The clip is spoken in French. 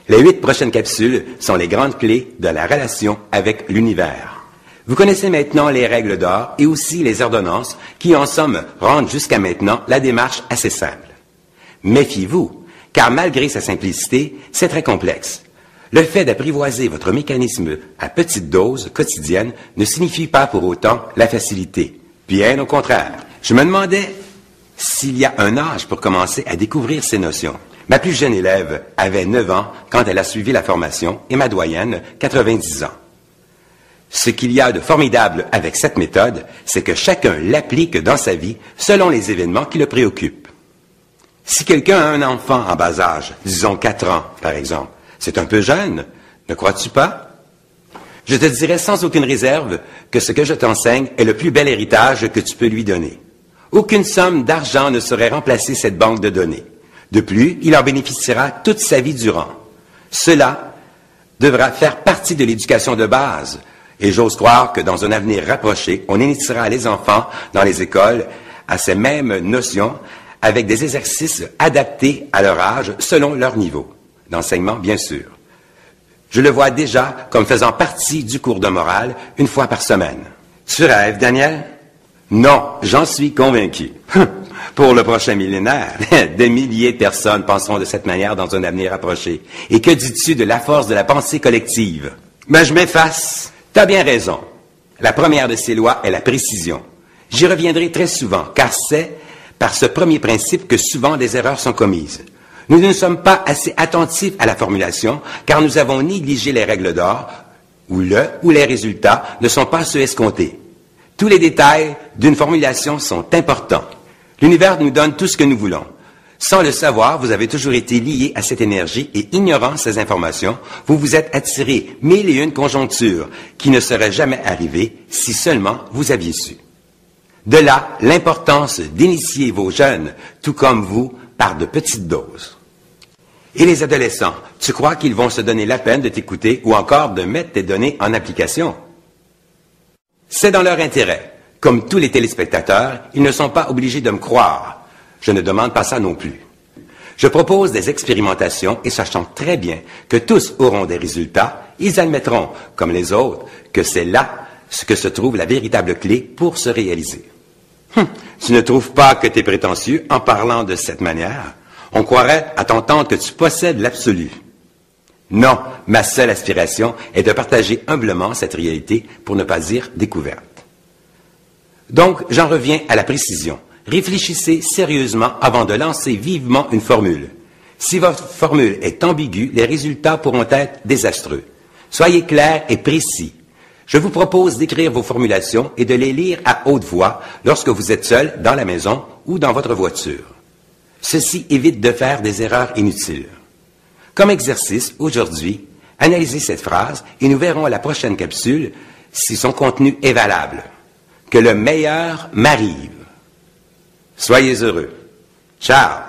Les 8 prochaines capsules sont les grandes clés de la relation avec l'univers. Vous connaissez maintenant les règles d'or et aussi les ordonnances qui, en somme, rendent jusqu'à maintenant la démarche assez simple. Méfiez-vous, car malgré sa simplicité, c'est très complexe. Le fait d'apprivoiser votre mécanisme à petite dose quotidienne ne signifie pas pour autant la facilité. Bien au contraire. Je me demandais s'il y a un âge pour commencer à découvrir ces notions. Ma plus jeune élève avait 9 ans quand elle a suivi la formation et ma doyenne, 90 ans. Ce qu'il y a de formidable avec cette méthode, c'est que chacun l'applique dans sa vie selon les événements qui le préoccupent. Si quelqu'un a un enfant en bas âge, disons 4 ans par exemple, c'est un peu jeune, ne crois-tu pas? Je te dirais sans aucune réserve que ce que je t'enseigne est le plus bel héritage que tu peux lui donner. Aucune somme d'argent ne saurait remplacer cette banque de données. De plus, il en bénéficiera toute sa vie durant. Cela devra faire partie de l'éducation de base, et j'ose croire que dans un avenir rapproché, on initiera les enfants dans les écoles à ces mêmes notions avec des exercices adaptés à leur âge selon leur niveau d'enseignement, bien sûr. Je le vois déjà comme faisant partie du cours de morale une fois par semaine. Tu rêves, Daniel? Non, j'en suis convaincu. Pour le prochain millénaire, des milliers de personnes penseront de cette manière dans un avenir approché. Et que dis-tu de la force de la pensée collective? Ben, je m'efface. T'as bien raison. La première de ces lois est la précision. J'y reviendrai très souvent, car c'est par ce premier principe que souvent des erreurs sont commises. Nous ne sommes pas assez attentifs à la formulation, car nous avons négligé les règles d'or, où les résultats ne sont pas ceux escomptés. Tous les détails d'une formulation sont importants. L'univers nous donne tout ce que nous voulons. Sans le savoir, vous avez toujours été lié à cette énergie et ignorant ces informations, vous vous êtes attiré 1001 conjonctures qui ne seraient jamais arrivées si seulement vous aviez su. De là, l'importance d'initier vos jeunes, tout comme vous, par de petites doses. Et les adolescents, tu crois qu'ils vont se donner la peine de t'écouter ou encore de mettre tes données en application? C'est dans leur intérêt. Comme tous les téléspectateurs, ils ne sont pas obligés de me croire. Je ne demande pas ça non plus. Je propose des expérimentations et sachant très bien que tous auront des résultats, ils admettront, comme les autres, que c'est là que se trouve la véritable clé pour se réaliser. Tu ne trouves pas que tu es prétentieux en parlant de cette manière? On croirait à t'entendre que tu possèdes l'absolu. Non, ma seule aspiration est de partager humblement cette réalité pour ne pas dire découverte. Donc, j'en reviens à la précision. Réfléchissez sérieusement avant de lancer vivement une formule. Si votre formule est ambiguë, les résultats pourront être désastreux. Soyez clair et précis. Je vous propose d'écrire vos formulations et de les lire à haute voix lorsque vous êtes seul dans la maison ou dans votre voiture. Ceci évite de faire des erreurs inutiles. Comme exercice, aujourd'hui, analysez cette phrase et nous verrons à la prochaine capsule si son contenu est valable. Que le meilleur m'arrive. Soyez heureux. Ciao!